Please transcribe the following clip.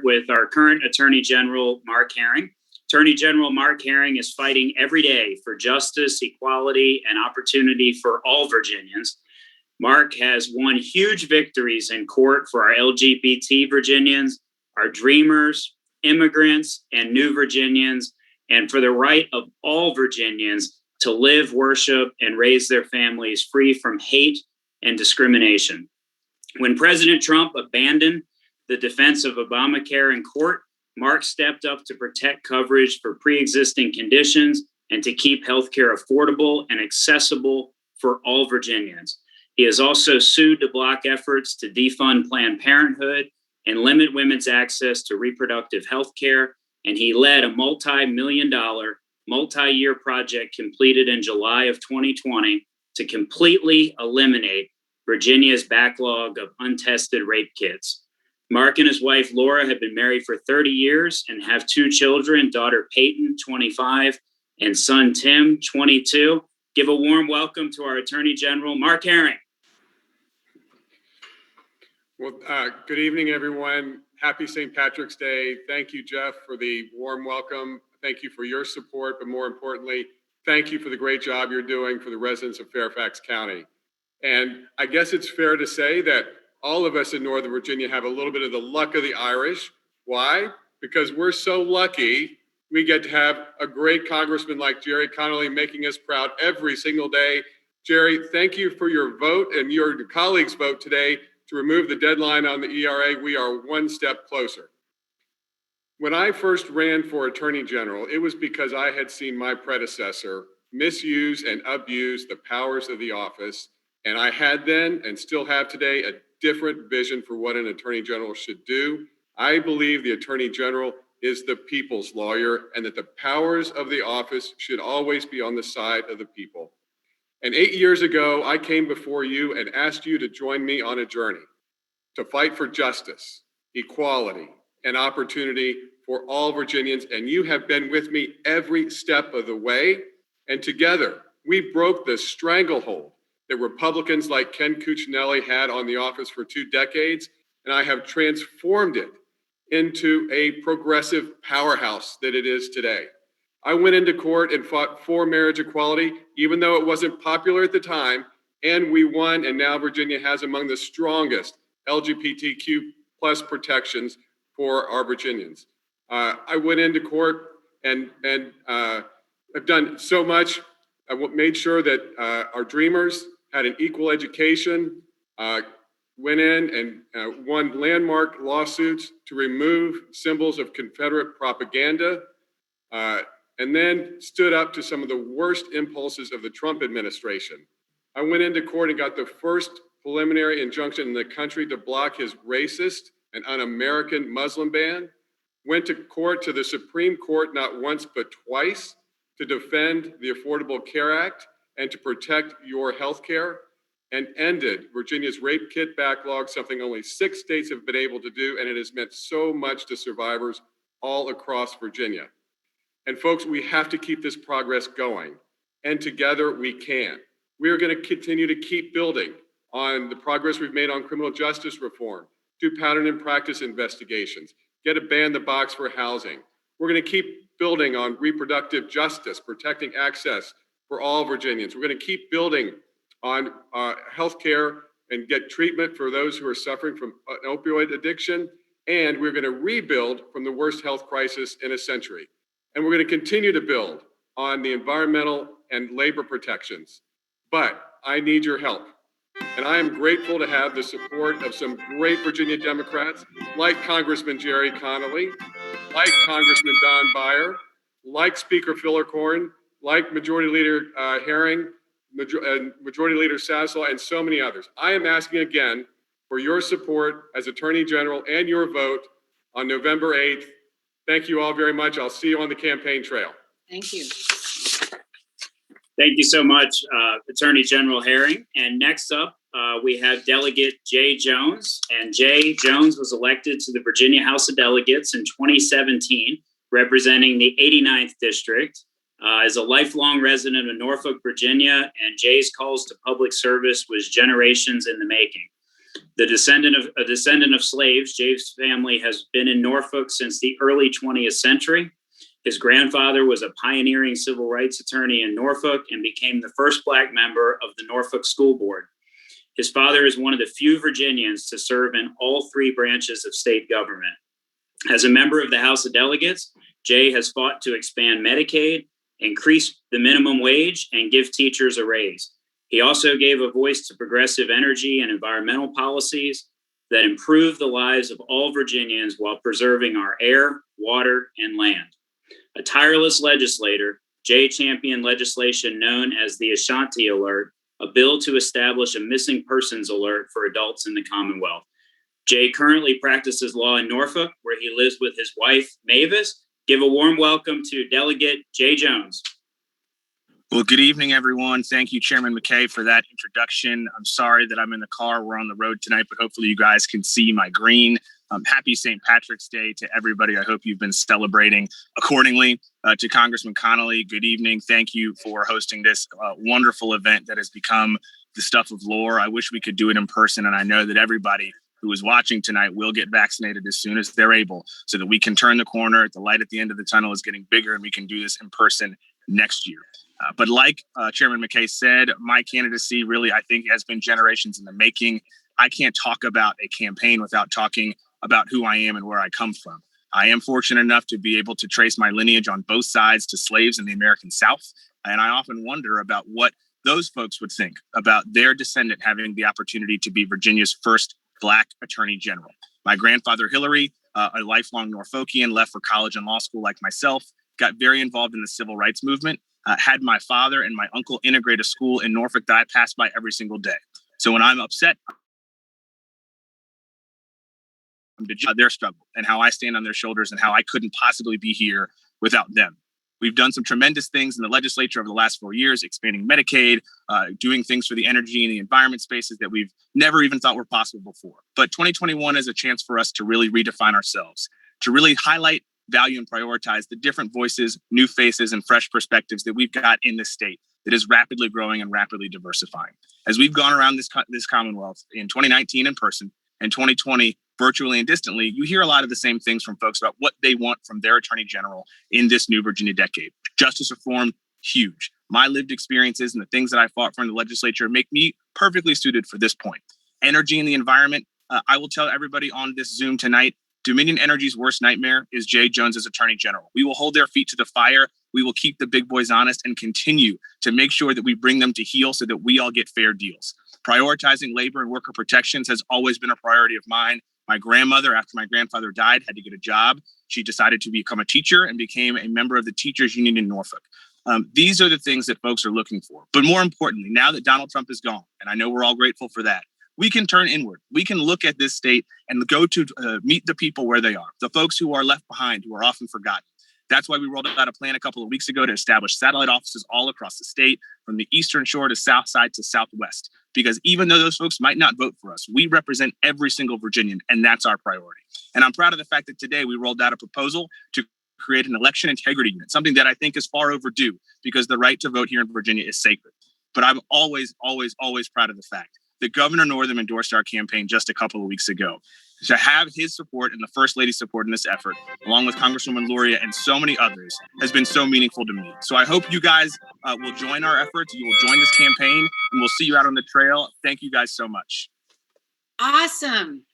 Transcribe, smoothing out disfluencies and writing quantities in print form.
with our current Attorney General, Mark Herring. Attorney General Mark Herring is fighting every day for justice, equality, and opportunity for all Virginians. Mark has won huge victories in court for our LGBT Virginians, our dreamers, immigrants, and new Virginians, and for the right of all Virginians to live, worship, and raise their families free from hate and discrimination. When President Trump abandoned the defense of Obamacare in court, Mark stepped up to protect coverage for pre-existing conditions and to keep healthcare affordable and accessible for all Virginians. He has also sued to block efforts to defund Planned Parenthood and limit women's access to reproductive health care. And he led a multi-million-dollar, multi-year project completed in July of 2020 to completely eliminate Virginia's backlog of untested rape kits. Mark and his wife, Laura, have been married for 30 years and have 2 children, daughter Peyton, 25, and son Tim, 22. Give a warm welcome to our Attorney General, Mark Herring. Well, good evening, everyone. Happy St. Patrick's Day. Thank you, Jeff, for the warm welcome. Thank you for your support, but more importantly, thank you for the great job you're doing for the residents of Fairfax County. And I guess it's fair to say that all of us in Northern Virginia have a little bit of the luck of the Irish. Why? Because we're so lucky we get to have a great congressman like Gerry Connolly making us proud every single day. Gerry, thank you for your vote and your colleagues' vote today to remove the deadline on the ERA. We are one step closer. When I first ran for Attorney General, it was because I had seen my predecessor misuse and abuse the powers of the office. And I had then, and still have today, a different vision for what an Attorney General should do. I believe the Attorney General is the people's lawyer and that the powers of the office should always be on the side of the people. And 8 years ago, I came before you and asked you to join me on a journey to fight for justice, equality, and opportunity for all Virginians. And you have been with me every step of the way. And together, we broke the stranglehold that Republicans like Ken Cuccinelli had on the office for 2 decades. And I have transformed it into a progressive powerhouse that it is today. I went into court and fought for marriage equality, even though it wasn't popular at the time, and we won, and now Virginia has among the strongest LGBTQ plus protections for our Virginians. I went into court and I've done so much. I made sure that our dreamers had an equal education, went in and won landmark lawsuits to remove symbols of Confederate propaganda, and then stood up to some of the worst impulses of the Trump administration. I went into court and got the first preliminary injunction in the country to block his racist and un-American Muslim ban. Went to court, to the Supreme Court, not once but twice, to defend the Affordable Care Act and to protect your health care, and ended Virginia's rape kit backlog, something only 6 states have been able to do, and it has meant so much to survivors all across Virginia. And folks, we have to keep this progress going, and together we can. We are going to continue to keep building on the progress we've made on criminal justice reform, do pattern and practice investigations, get a ban the box for housing. We're going to keep building on reproductive justice, protecting access for all Virginians. We're going to keep building on healthcare and get treatment for those who are suffering from opioid addiction. And we're going to rebuild from the worst health crisis in a century. And we're going to continue to build on the environmental and labor protections. But I need your help. And I am grateful to have the support of some great Virginia Democrats, like Congressman Gerry Connolly, like Congressman Don Beyer, like Speaker Fillercorn, like Majority Leader Herring, Majority Leader Sassel, and so many others. I am asking again for your support as Attorney General and your vote on November 8th. Thank you all very much. I'll see you on the campaign trail. Thank you. Thank you so much, Attorney General Herring. And next up, we have Delegate Jay Jones. And Jay Jones was elected to the Virginia House of Delegates in 2017, representing the 89th District. As a lifelong resident of Norfolk, Virginia, and Jay's calls to public service was generations in the making. A descendant of slaves, Jay's family has been in Norfolk since the early 20th century. His grandfather was a pioneering civil rights attorney in Norfolk and became the first Black member of the Norfolk School Board. His father is one of the few Virginians to serve in all three branches of state government. As a member of the House of Delegates, Jay has fought to expand Medicaid, increase the minimum wage, and give teachers a raise. He also gave a voice to progressive energy and environmental policies that improve the lives of all Virginians while preserving our air, water, and land. A tireless legislator, Jay championed legislation known as the Ashanti Alert, a bill to establish a missing persons alert for adults in the Commonwealth. Jay currently practices law in Norfolk, where he lives with his wife, Mavis. Give a warm welcome to Delegate Jay Jones. Well, good evening, everyone. Thank you, Chairman McKay, for that introduction. I'm sorry that I'm in the car. We're on the road tonight, but hopefully you guys can see my green. Happy St. Patrick's Day to everybody. I hope you've been celebrating accordingly. To Congressman Connolly, good evening. Thank you for hosting this wonderful event that has become the stuff of lore. I wish we could do it in person, and I know that everybody who is watching tonight will get vaccinated as soon as they're able so that we can turn the corner. The light at the end of the tunnel is getting bigger, and we can do this in person next year. But like Chairman McKay said, my candidacy really, I think, has been generations in the making. I can't talk about a campaign without talking about who I am and where I come from. I am fortunate enough to be able to trace my lineage on both sides to slaves in the American South. And I often wonder about what those folks would think about their descendant having the opportunity to be Virginia's first Black Attorney General. My grandfather, Hillary, a lifelong Norfolkian, left for college and law school like myself, got very involved in the civil rights movement, had my father and my uncle integrate a school in Norfolk that I passed by every single day. So when I'm upset, their struggle and how I stand on their shoulders and how I couldn't possibly be here without them. We've done some tremendous things in the legislature over the last 4 years, expanding Medicaid, doing things for the energy and the environment spaces that we've never even thought were possible before. But 2021 is a chance for us to really redefine ourselves, to really highlight, value, and prioritize the different voices, new faces, and fresh perspectives that we've got in this state that is rapidly growing and rapidly diversifying. As we've gone around this Commonwealth in 2019 in person and 2020 virtually and distantly, you hear a lot of the same things from folks about what they want from their attorney general in this new Virginia decade. Justice reform, huge. My lived experiences and the things that I fought for in the legislature make me perfectly suited for this point. Energy and the environment. I will tell everybody on this Zoom tonight, Dominion Energy's worst nightmare is Jay Jones as Attorney General. We will hold their feet to the fire. We will keep the big boys honest and continue to make sure that we bring them to heel so that we all get fair deals. Prioritizing labor and worker protections has always been a priority of mine. My grandmother, after my grandfather died, had to get a job. She decided to become a teacher and became a member of the Teachers Union in Norfolk. These are the things that folks are looking for. But more importantly, now that Donald Trump is gone, and I know we're all grateful for that, we can turn inward. We can look at this state and go to meet the people where they are, the folks who are left behind, who are often forgotten. That's why we rolled out a plan a couple of weeks ago to establish satellite offices all across the state, from the Eastern Shore to South Side to Southwest. Because even though those folks might not vote for us, we represent every single Virginian, and that's our priority. And I'm proud of the fact that today we rolled out a proposal to create an election integrity unit, something that I think is far overdue because the right to vote here in Virginia is sacred. But I'm always, always, always proud of the fact that Governor Northam endorsed our campaign just a couple of weeks ago. To have his support and the First Lady's support in this effort, along with Congresswoman Luria and so many others, has been so meaningful to me. So I hope you guys will join our efforts. You will join this campaign, and we'll see you out on the trail. Thank you guys so much. Awesome.